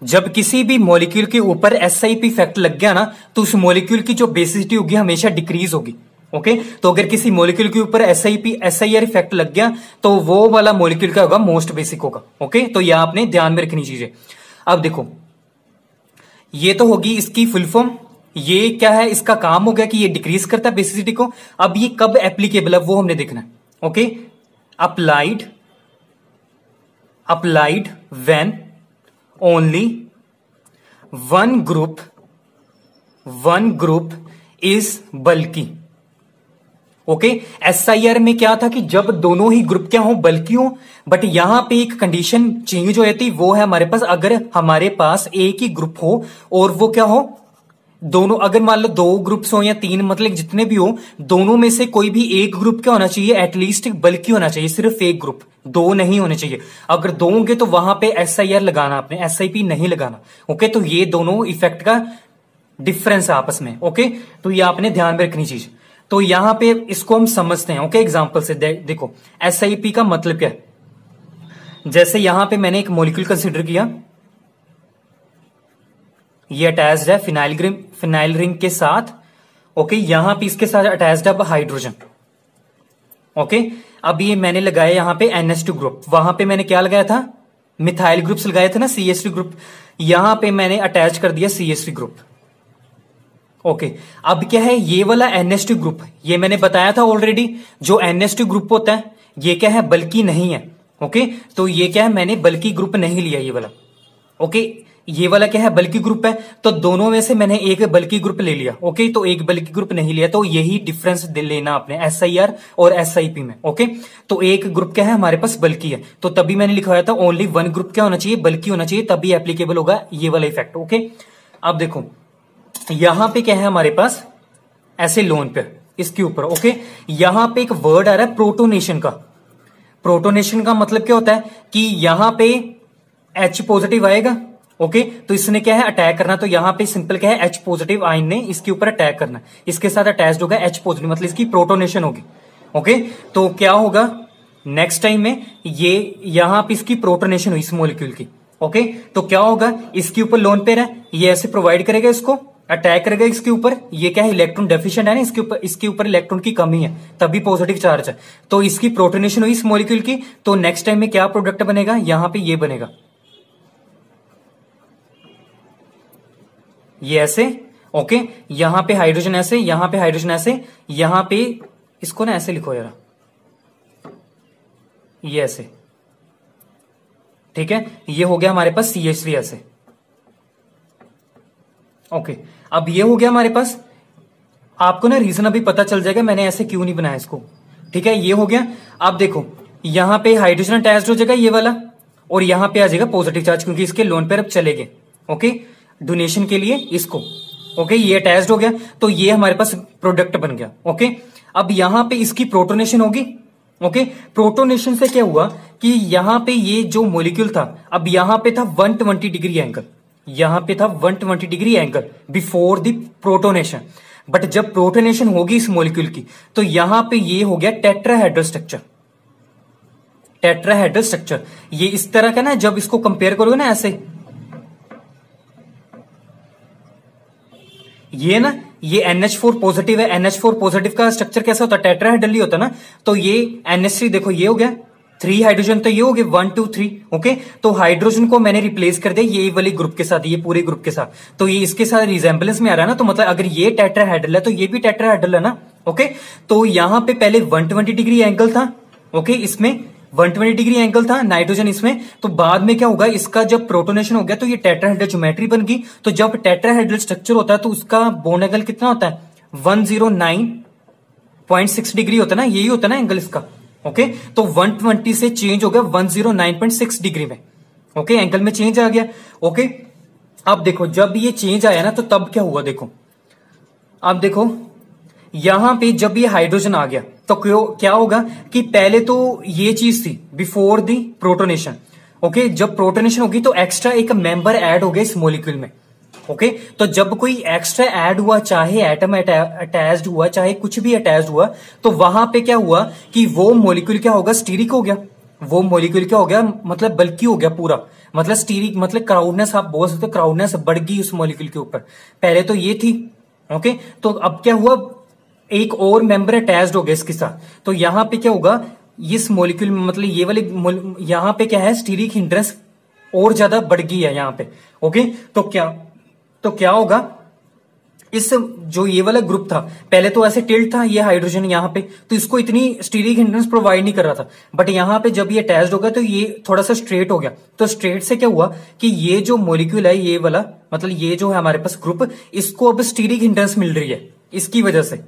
जब किसी भी मॉलिक्यूल के ऊपर एसआईपी इफेक्ट लग गया ना, तो उस मॉलिक्यूल की जो बेसिसिटी होगी हमेशा डिक्रीज होगी। ओके, तो अगर किसी मॉलिक्यूल के ऊपर एसआईआर इफेक्ट लग गया तो वो वाला मॉलिक्यूल क्या होगा, मोस्ट बेसिक होगा। ओके, तो यह आपने ध्यान में रखनी चीजें। अब देखो, ये तो होगी इसकी फुल फॉर्म, ये क्या है, इसका काम हो गया कि ये डिक्रीज करता है बेसिसिटी को। अब ये कब एप्लीकेबल है वो हमने देखना है। Okay, applied when only one group is bulky. Okay, SIR में क्या था कि जब दोनों ही ग्रुप क्या हो, बल्कि हो। बट यहां पे एक कंडीशन चेंज हो जाती, वो है हमारे पास, अगर हमारे पास एक ही ग्रुप हो और वो क्या हो, दोनों, अगर मान लो 2 ग्रुप्स हो या 3, मतलब जितने भी हो, दोनों में से कोई भी एक ग्रुप क्या होना चाहिए, एटलीस्ट बल्कि होना चाहिए। सिर्फ एक ग्रुप, 2 नहीं होने चाहिए। अगर 2 होंगे तो वहां पे एसआईआर लगाना, आपने एसआईपी नहीं लगाना। ओके, तो ये दोनों इफेक्ट का डिफरेंस है आपस में। ओके, तो ये आपने ध्यान में रखनी चीज। तो यहां पे इसको हम समझते हैं। ओके, एग्जांपल से देखो एसआईपी का मतलब क्या है। जैसे यहां पे मैंने एक मॉलिक्यूल कंसीडर किया, ये अटैच्ड है फिनाइल रिंग के साथ। ओके, यहां पे इसके साथ अटैच्ड है हाइड्रोजन। ओके, अब ये मैंने लगाया यहां पे NH2 ग्रुप, वहां पे मैंने क्या लगाया था, मिथाइल ग्रुप्स लगाए थे ना, CH3 ग्रुप। यहां पे मैंने अटैच कर दिया CH3 ग्रुप। ओके, अब क्या है, ये वाला NH2 ग्रुप, ये मैंने बताया था ऑलरेडी, जो NH2 ग्रुप होता है ये क्या है, बल्कि नहीं है। ओके, तो ये क्या है, मैंने बल्कि ग्रुप नहीं लिया ये वाला। ओके, ये वाला क्या है, बल्कि ग्रुप है, तो दोनों में से मैंने एक बल्कि ग्रुप ले लिया। ओके, तो एक बल्कि ग्रुप नहीं लिया, तो यही डिफरेंस लेना आपने एसआईआर और एसआईपी में। ओके, तो एक ग्रुप क्या है हमारे पास, बल्कि है, तो तभी मैंने लिखवाया था ओनली वन ग्रुप क्या होना चाहिए, बल्कि होना चाहिए, तभी एप्लीकेबल होगा ये वाला इफेक्ट। ओके, अब देखो यहां पे क्या है हमारे पास, ऐसे लोन पे इसके ऊपर। ओके, यहां पे एक वर्ड आ रहा है प्रोटोनेशन का। प्रोटोनेशन का मतलब क्या होता है कि यहां पे H पॉजिटिव आएगा। ओके, तो इसने क्या है, अटैक करना, तो यहां पे सिंपल क्या है, H पॉजिटिव आयन ने इसके ऊपर अटैक करना, इसके साथ अटैच्ड होगा H पॉजिटिव, मतलब इसकी प्रोटोनेशन होगी। ओके, तो क्या होगा नेक्स्ट टाइम में, ये यहां पे इसकी प्रोटोनेशन हुई इस मॉलिक्यूल की। ओके, तो क्या होगा, इसके ऊपर लोन पेयर है, ये ऐसे प्रोवाइड करेगा, इसको अटैक करेगा इसके ऊपर, ये क्या है, इलेक्ट्रॉन डेफिशिएंट है ना, इसके ऊपर इलेक्ट्रॉन की कमी है, तभी पॉजिटिव चार्ज है, तो इसकी प्रोटोनेशन हुई इस मॉलिक्यूल की। तो नेक्स्ट टाइम में क्या प्रोडक्ट बनेगा, यहां पे ये बनेगा, ये ऐसे। ओके, यहां पे हाइड्रोजन ऐसे, यहां पे हाइड्रोजन ऐसे, यहां पे इसको ना ऐसे लिखो यार, ये ऐसे, ठीक है, ये हो गया हमारे पास CH3 ऐसे। ओके, अब ये हो गया हमारे पास, आपको ना रीजन अभी पता चल जाएगा मैंने ऐसे क्यों नहीं बनाया इसको। ठीक है, ये हो गया। अब देखो यहां पे हाइड्रोजन अटैच्ड हो जाएगा ये वाला, और यहां पे आ जाएगा पॉजिटिव चार्ज, क्योंकि इसके लोन पेयर अब चले गए। ओके, डोनेशन के लिए इसको। ओके, ये अटैच्ड हो गया, तो ये हमारे पास प्रोडक्ट बन गया। ओके, अब यहां पे इसकी प्रोटोनेशन होगी। ओके, प्रोटोनेशन से क्या हुआ कि यहां पे ये जो मॉलिक्यूल था, अब यहां पे था 120 डिग्री एंगल, यहां पे था 120 degree angle before the protonation. But जब प्रोटोनेशन होगी इस मॉलिक्यूल की, तो यहां पे ये हो गया टेट्राहेड्रल स्ट्रक्चर। टेट्राहेड्रल स्ट्रक्चर ये इस तरह का ना, जब इसको कंपेयर करोगे ना ऐसे, ये ना, ये NH4 पॉजिटिव है, NH4 पॉजिटिव का स्ट्रक्चर कैसा होता है, टेट्राहेड्रल ही होता है ना। तो ये NH3 देखो, ये हो गया 3 हाइड्रोजन, तो ये हो गया 1 2 3। ओके, तो हाइड्रोजन को मैंने रिप्लेस कर दिया ये वाले ग्रुप के साथ, ये पूरे ग्रुप के साथ, तो ये इसके साथ रिजेंबलेंस में आ रहा है ना, तो मतलब अगर ये टेट्राहेड्रल है तो ये भी टेट्राहेड्रल है ना। ओके, तो यहां पे पहले 120 डिग्री एंगल था। ओके, इसमें 120 डिग्री एंगल था नाइट्रोजन इसमें, तो बाद में क्या होगा, इसका जब प्रोटोनेशन हो गया तो ये टेट्राहेड्रल ज्योमेट्री बन गई। तो जब टेट्राहेड्रल स्ट्रक्चर होता है तो उसका बॉन्ड एंगल कितना होता है, 109.6 डिग्री होता है ना, यही होता है ना एंगल इसका। ओके, तो 120 से चेंज हो गया 109.6 डिग्री में। ओके, एंगल में चेंज आ गया। ओके, अब देखो जब ये चेंज आया ना, तो तब क्या हुआ, देखो अब देखो यहां पे जब ये हाइड्रोजन आ गया तो क्या होगा कि पहले तो ये चीज थी बिफोर दी प्रोटोनेशन। ओके, जब प्रोटोनेशन होगी तो एक्स्ट्रा एक मेंबर ऐड हो गया इस मॉलिक्यूल में। ओके, तो जब कोई एक्स्ट्रा ऐड हुआ, चाहे एटम अटैच्ड हुआ, चाहे कुछ भी अटैच्ड हुआ, तो वहां पे क्या हुआ कि वो मॉलिक्यूल क्या होगा, स्टीरिक हो गया, वो मॉलिक्यूल क्या हो गया, मतलब बल्कि हो गया पूरा, मतलब स्टीरिक, मतलब क्राउडनेस आप बोल सकते हो, क्राउडनेस बढ़ गई उस मॉलिक्यूल के ऊपर। पहले तो ये थी, ओके। तो अब क्या हुआ, एक और मेंबर अटैच्ड हो गया इसके साथ, तो यहां पे क्या होगा, इस मॉलिक्यूल में मतलब ये वाले यहां पे क्या है, स्टीरिक हिंड्रेंस और ज्यादा बढ़ गई है यहां पे, ओके। तो क्या होगा, इस जो ये वाला ग्रुप था, पहले तो ऐसे टिल्ट था ये हाइड्रोजन यहां पे, तो इसको इतनी स्टीरिक हिंड्रेंस प्रोवाइड नहीं कर रहा था, बट यहां पे जब ये अटैच्ड हो गया तो ये थोड़ा सा स्ट्रेट हो गया। तो स्ट्रेट से क्या हुआ कि ये जो मॉलिक्यूल है ये वाला, मतलब ये जो है हमारे पास ग्रुप, इसको अब स्टीरिक हिंड्रेंस मिल रही है इसकी वजह से।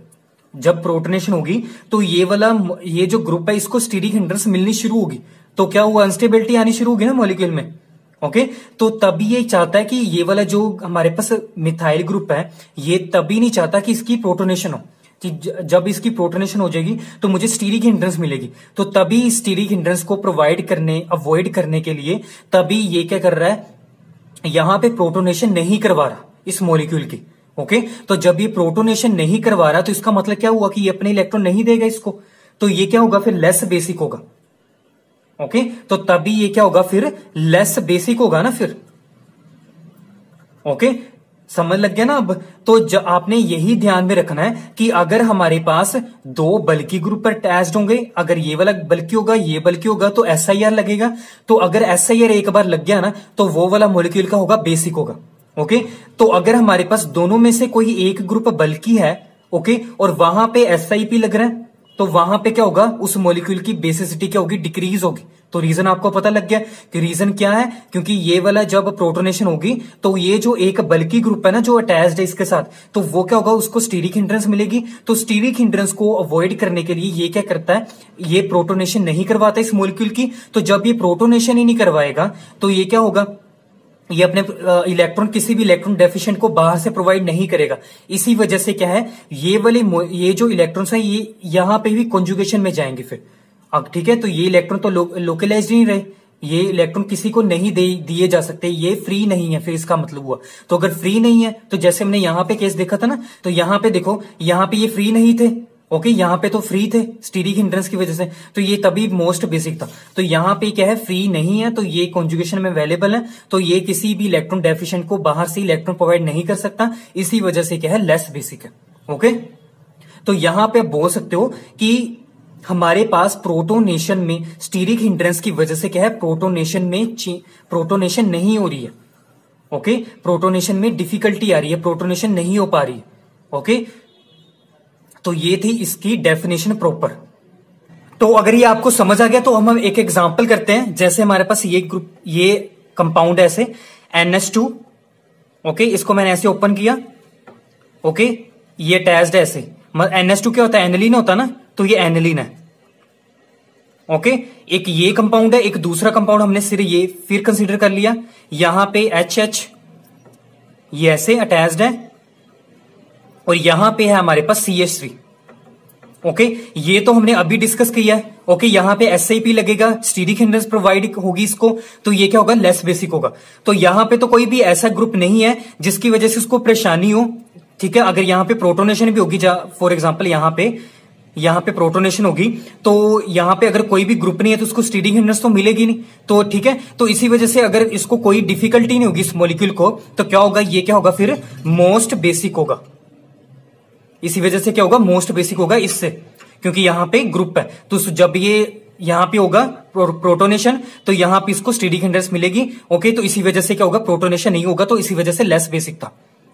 जब प्रोटोनेशन होगी तो ये वाला, ये जो ग्रुप है इसको स्टीरिक हिंड्रेंस मिलनी शुरू होगी, तो क्या हुआ, अनस्टेबिलिटी आनी शुरू होगी ना मॉलिक्यूल में, ओके। तो तभी ये चाहता है कि ये वाला जो हमारे पास मिथाइल ग्रुप है, ये तभी नहीं चाहता कि इसकी प्रोटोनेशन हो, कि जब इसकी प्रोटोनेशन हो जाएगी तो मुझे स्टीरिक हिंड्रेंस मिलेगी, तो तभी स्टीरिक हिंड्रेंस को अवॉइड करने के लिए तभी ये क्या कर रहा है, यहां पे प्रोटोनेशन नहीं करवा रहा इस मॉलिक्यूल की, ओके। तो जब ये प्रोटोनेशन नहीं करवा रहा तो इसका मतलब क्या हुआ कि ये अपने इलेक्ट्रॉन नहीं देगा इसको, तो ये क्या होगा, फिर लेस बेसिक होगा, ओके। तो तभी ये क्या होगा, फिर लेस बेसिक होगा ना फिर, ओके। समझ लग गया ना अब। तो आपने यही ध्यान में रखना है कि अगर हमारे पास दो बल्कि ग्रुप पर अटैच्ड होंगे, अगर ये वाला बल्कि होगा ये बल्कि होगा तो SIR लगेगा, तो अगर SIR एक बार लग गया ना तो वो वाला मॉलिक्यूल का होगा बेसिक होगा, ओके। तो अगर हमारे पास दोनों में से कोई एक ग्रुप बल्कि है, ओके, और वहां पे SIP लग रहा है, तो वहां पे क्या होगा, उस मॉलिक्यूल की बेसिसिटी क्या होगी, डिक्रीज होगी। तो रीजन आपको पता लग गया कि रीजन क्या है, क्योंकि ये वाला जब प्रोटोनेशन होगी तो ये जो एक बल्कि ग्रुप है ना जो अटैच्ड है इसके साथ, तो वो क्या होगा, उसको स्टीरिक हिंड्रेंस मिलेगी। तो स्टीरिक हिंड्रेंस को अवॉइड करने के लिए ये क्या करता है, ये प्रोटोनेशन नहीं करवाता इस मॉलिक्यूल की। तो जब ये प्रोटोनेशन ही नहीं करवाएगा तो ये क्या होगा, ये अपने इलेक्ट्रॉन, किसी भी इलेक्ट्रॉन डेफिशिएंट को बाहर से प्रोवाइड नहीं करेगा। इसी वजह से क्या है, ये जो इलेक्ट्रॉन्स है ये यहां पे भी कॉन्जुगेशन में जाएंगे फिर, अब ठीक है। तो ये इलेक्ट्रॉन तो लोकलाइज्ड नहीं रहे, ये इलेक्ट्रॉन किसी को नहीं दिए जा सकते, ये फ्री नहीं है, फिर इसका मतलब हुआ। तो अगर फ्री नहीं है तो जैसे हमने यहां पे केस देखा था ना, तो यहां पे देखो, यहां पे ये फ्री नहीं थे, ओके, यहां पे तो फ्री थे स्टीरिक हिंड्रेंस की वजह से, तो ये तभी मोस्ट बेसिक था। तो यहां पे क्या है, फ्री नहीं है, तो ये कॉन्जुगेशन में अवेलेबल है, तो ये किसी भी इलेक्ट्रॉन डेफिशिएंट को बाहर से इलेक्ट्रॉन प्रोवाइड नहीं कर सकता, इसी वजह से क्या है, लेस बेसिक है, ओके। तो यहां पे आप बोल सकते हो कि हमारे पास प्रोटोनेशन में स्टीरिक हिंड्रेंस की वजह से क्या है, प्रोटोनेशन नहीं हो रही है, ओके, प्रोटोनेशन में डिफिकल्टी आ रही है, प्रोटोनेशन नहीं हो पा रही है, ओके। तो ये थी इसकी डेफिनेशन प्रॉपर। तो अगर ये आपको समझ आ गया तो हम एक एग्जांपल करते हैं। जैसे हमारे पास ये ग्रुप, ये कंपाउंड है ऐसे NH2, ओके, इसको मैंने ऐसे ओपन किया, ओके, ये अटैच्ड है ऐसे। NH2 क्या होता है, एनिलीन होता है ना, तो ये एनिलीन है, ओके। एक ये कंपाउंड है, एक दूसरा कंपाउंड हमने सिर्फ ये फिर कंसीडर कर लिया, यहां पे HH ये ऐसे अटैच्ड है, और यहां पे है हमारे पास CH3, ओके। ये तो हमने अभी डिस्कस किया है, ओके। यहां पे SIP लगेगा, स्टीरिक हिंड्रेंस प्रोवाइड होगी इसको, तो ये क्या होगा, लेस बेसिक होगा। तो यहां पे तो कोई भी ऐसा ग्रुप नहीं है जिसकी वजह से उसको परेशानी हो, ठीक है। अगर यहां पे प्रोटोनेशन भी होगी, फॉर एग्जाम्पल यहां पे प्रोटोनेशन होगी, तो यहां पे अगर कोई भी ग्रुप नहीं है तो उसको स्टीरिक हिंड्रेंस तो मिलेगी नहीं, तो ठीक है। तो इसी वजह से अगर इसको कोई डिफिकल्टी नहीं होगी इस मॉलिक्यूल को, तो क्या होगा, ये क्या होगा, फिर मोस्ट बेसिक होगा। इसी वजह से क्या होगा, मोस्ट बेसिक होगा इससे, क्योंकि यहां पे ग्रुप है, तो जब ये यहां पे होगा प्रोटोनेशन, तो यहां पे इसको स्टीरिक हिंड्रेंस मिलेगी, ओके। तो इसी वजह से क्या होगा, प्रोटोनेशन नहीं होगा, तो इसी वजह से लेस बेसिक था,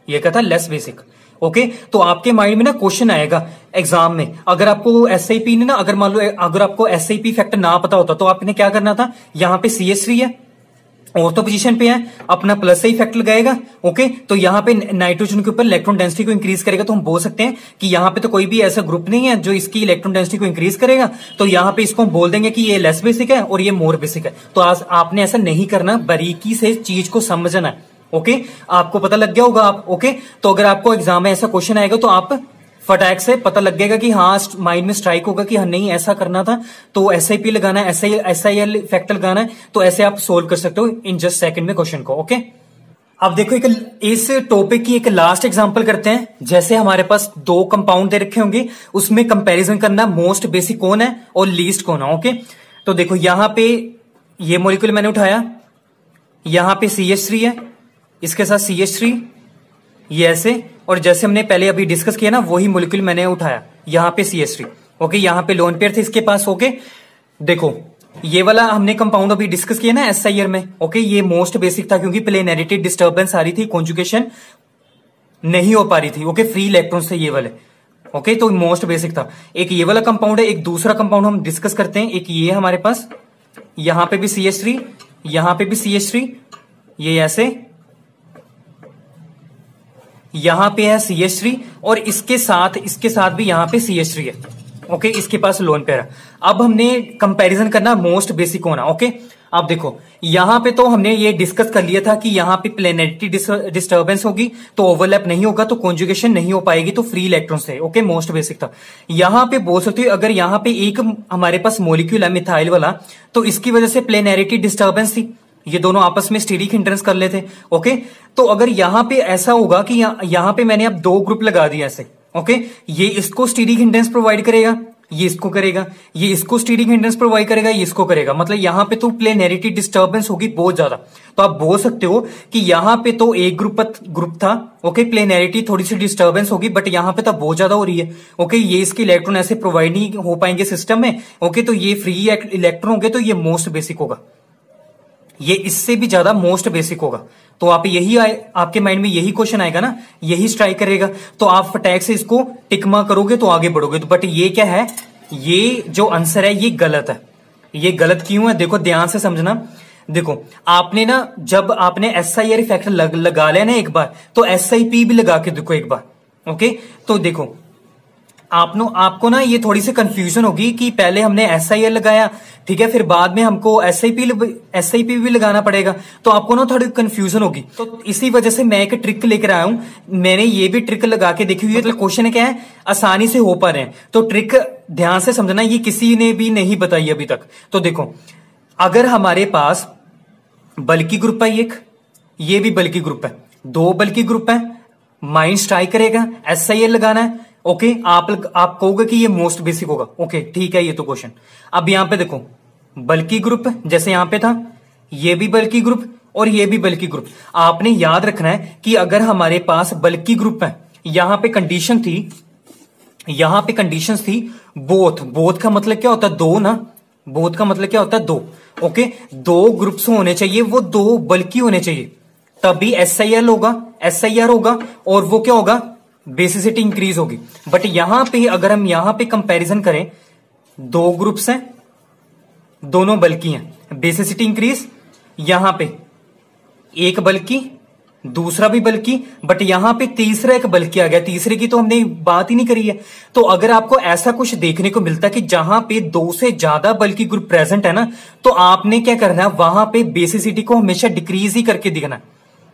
ये क्या था, लेस बेसिक, ओके। तो आपके माइंड में ना क्वेश्चन आएगा एग्जाम में, अगर आपको SIP ने ना, अगर मान लो अगर आपको SIP फैक्टर ना पता होता तो आपने क्या करना था, यहां पे CH3 है, ऑर्थो पोजीशन पे है, अपना प्लस से इफेक्ट लगाएगा, ओके। तो यहां पे नाइट्रोजन के ऊपर इलेक्ट्रॉन डेंसिटी को इंक्रीज करेगा, तो हम बोल सकते हैं कि यहां पे तो कोई भी ऐसा ग्रुप नहीं है जो इसकी इलेक्ट्रॉन डेंसिटी को इंक्रीज करेगा, तो यहां पे इसको हम बोल देंगे कि ये लेस बेसिक है और ये मोर बेसिक है। तो आज आपने ऐसा नहीं करना, बारीकी से चीज को समझना है, ओके। आपको पता लग गया होगा आप, ओके। तो अगर आपको एग्जाम में ऐसा क्वेश्चन आएगा तो आप फटाक से पता लग जाएगा कि हाँ, माइंड में स्ट्राइक होगा कि हाँ नहीं ऐसा करना था, तो SIP लगाना है, SIL फैक्टर लगाना है, तो ऐसे आप सोल्व कर सकते हो इन जस्ट सेकंड में क्वेश्चन को, ओके। अब देखो इस टॉपिक की एक लास्ट एग्जांपल करते हैं। जैसे हमारे पास दो कंपाउंड दे रखे होंगे, उसमें कंपैरिजन करना मोस्ट बेसिक कौन है और लीस्ट कौन है, ओके। तो देखो यहां पे ये मॉलिक्यूल मैंने उठाया, यहां पे CH3 है, इसके साथ CH3, ये ऐसे, और जैसे हमने पहले अभी डिस्कस किया ना वही मॉलिक्यूल मैंने उठाया, यहां पे CH3। ओके, यहां पे लोन पेयर थे इसके पास। ओके, देखो ये वाला हमने कंपाउंड अभी डिस्कस किया ना SIR में। ओके, ये मोस्ट बेसिक था क्योंकि प्लेनैरिटी डिस्टर्बेंस आ रही थी, कॉन्जुगेशन नहीं हो पा रही थी। ओके, फ्री इलेक्ट्रॉन थे ये वाले। ओके, तो मोस्ट बेसिक था। एक ये वाला कंपाउंड है, एक दूसरा कंपाउंड हम डिस्कस करते हैं। एक ये हमारे पास, यहां पे भी CH3, यहां पे भी CH3, ये ऐसे, यहां पे है CH3 और इसके साथ भी यहां पे CH3 है। ओके, इसके पास लोन पेयर है। अब हमने कंपैरिजन करना मोस्ट बेसिक होना। ओके, अब देखो यहां पे तो हमने ये डिस्कस कर लिया था कि यहां पे प्लेनेटरी डिस्टर्बेंस होगी तो ओवरलैप नहीं होगा, तो कॉन्जुगेशन नहीं हो पाएगी, तो फ्री इलेक्ट्रॉन्स है। ओके, मोस्ट बेसिक था। यहां पे बोल सकते हो अगर यहां पे एक हमारे पास मॉलिक्यूल है मिथाइल वाला, तो इसकी वजह से प्लेनैरिटी डिस्टर्बेंस थी, ये दोनों आपस में स्टीरिक हिंड्रेंस कर लेते। ओके, तो अगर यहां पे ऐसा होगा कि यहां पे मैंने अब दो ग्रुप लगा दिया ऐसे। ओके, ये इसको स्टीरिक हिंड्रेंस प्रोवाइड करेगा, ये इसको करेगा, ये इसको स्टीरिक हिंड्रेंस प्रोवाइड करेगा, ये इसको करेगा, मतलब यहां पे तो प्लेनैरिटी डिस्टर्बेंस होगी बहुत ज्यादा। तो आप बोल सकते हो कि यहां पे तो एक ग्रुप था। ओके, प्लेनैरिटी थोड़ी सी डिस्टर्बेंस होगी, बट यहां पे तो बहुत ज्यादा हो रही है। ओके, ये इसके इलेक्ट्रॉन ऐसे प्रोवाइड नहीं हो पाएंगे सिस्टम में। ओके, तो ये फ्री इलेक्ट्रॉन होंगे, तो ये मोस्ट बेसिक होगा, ये इससे भी ज्यादा मोस्ट बेसिक होगा। तो आप यही आपके माइंड में यही क्वेश्चन आएगा ना, यही स्ट्राइक करेगा, तो आप फटाक से इसको टिकमा करोगे तो आगे बढ़ोगे। तो बट ये क्या है, ये जो आंसर है ये गलत है। ये गलत क्यों है, देखो ध्यान से समझना। देखो आपने ना, जब आपने SIR इफेक्ट लगा लिया ना एक बार, तो SIP भी लगा के देखो एक बार। ओके, तो देखो आपको ना ये थोड़ी सी कंफ्यूजन होगी कि पहले हमने SIR लगाया, ठीक है, फिर बाद में हमको SIP भी लगाना पड़ेगा, तो आपको ना थोड़ी कंफ्यूजन होगी। तो इसी वजह से मैं एक ट्रिक लेकर आया हूं। मैंने ये भी ट्रिक लगा के देखी हुई है, तो क्वेश्चन क्या है, आसानी से हो पा रहे हैं। तो ट्रिक ध्यान से समझना, ये किसी ने भी नहीं बताई अभी तक। तो देखो अगर हमारे पास बल्कि ग्रुप है एक, ये भी बल्कि ग्रुप है, दो बल्कि ग्रुप है, माइंड स्ट्राइक करेगा, SIR लगाना है। ओके, आप कहोगे कि ये मोस्ट बेसिक होगा। ओके, ठीक है, ये तो क्वेश्चन। अब यहां पे देखो बल्कि ग्रुप, जैसे यहां पे था, ये भी बल्कि ग्रुप और ये भी बल्कि ग्रुप। आपने याद रखना है कि अगर हमारे पास बल्कि ग्रुप है, यहां पे कंडीशन थी, बोथ का मतलब क्या होता है, दो ना, बोथ का मतलब क्या होता है, दो। ओके, दो ग्रुप्स होने चाहिए, वो दो बल्कि होने चाहिए, तभी SIR होगा और वो क्या होगा, बेसिसिटी इंक्रीज होगी। बट यहां पे अगर हम यहां पे कंपैरिजन करें, दो ग्रुप्स हैं, दोनों बल्कि हैं, बेसिसिटी इंक्रीज, यहां पे एक बल्कि, दूसरा भी बल्कि, बट यहां पे तीसरा एक बल्कि आ गया, तीसरे की तो हमने बात ही नहीं करी है। तो अगर आपको ऐसा कुछ देखने को मिलता है कि जहां पे दो से ज्यादा बल्कि ग्रुप प्रेजेंट है ना, तो आपने क्या करना है, वहां पे बेसिसिटी को हमेशा डिक्रीज ही करके दिखना है,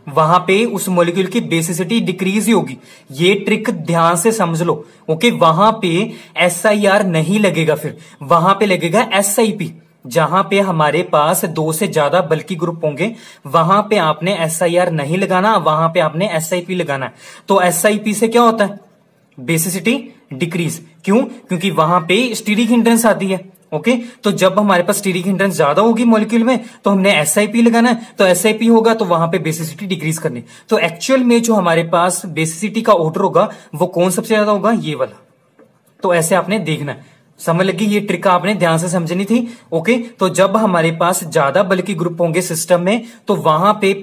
वहां पे उस मॉलिक्यूल की बेसिसिटी डिक्रीज ही होगी। ये ट्रिक ध्यान से समझ लो। ओके, वहां पे SIR नहीं लगेगा, फिर वहां पे लगेगा SIP। जहां पे हमारे पास दो से ज्यादा बल्कि ग्रुप होंगे, वहां पे आपने SIR नहीं लगाना, वहां पे आपने SIP लगाना है। तो SIP से क्या होता है, बेसिसिटी डिक्रीज। क्यों, क्योंकि वहां पे स्टीरिक हिंड्रेंस आती है। ओके, तो जब हमारे पास स्टीरिक हिंड्रेंस ज्यादा होगी मॉलिक्यूल में, तो हमने SIP लगाना है, तो SIP होगा तो वहां पे बेसिसिटी डिक्रीज करनी। तो एक्चुअल में जो हमारे पास बेसिसिटी का ऑर्डर होगा वो कौन सबसे ज्यादा होगा, ये वाला। तो ऐसे आपने देखना है, समझ लगी, ये ट्रिक आपने ध्यान से समझनी थी। ओके, तो जब हमारे पास ज्यादा बल्कि ग्रुप होंगे सिस्टम में, तो वहां पे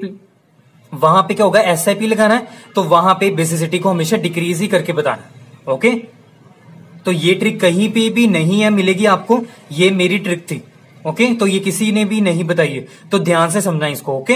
क्या होगा, SIP लगाना है, तो वहां पे बेसिसिटी को हमेशा डिक्रीज ही करके बताना। ओके, तो ये ट्रिक कहीं पे भी नहीं है मिलेगी आपको, ये मेरी ट्रिक थी। ओके, तो ये किसी ने भी नहीं बताई है, तो ध्यान से समझना इसको। ओके,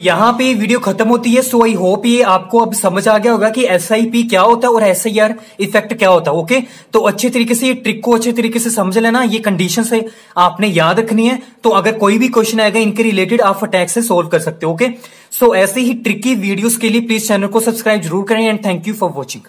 यहां पे वीडियो खत्म होती है। सो आई होप ये आपको अब समझ आ गया होगा कि SIP क्या होता है और SIR इफेक्ट क्या होता है। ओके, तो अच्छे तरीके से ये ट्रिक को अच्छे तरीके से समझ लेना, ये कंडीशन से आपने याद रखनी है। तो अगर कोई भी क्वेश्चन आएगा इनके रिलेटेड, आप फटाक से सोल्व कर सकते हो। ओके, सो ऐसे ही ट्रिकी वीडियोस के लिए प्लीज चैनल को सब्सक्राइब जरूर करें and thank you for watching.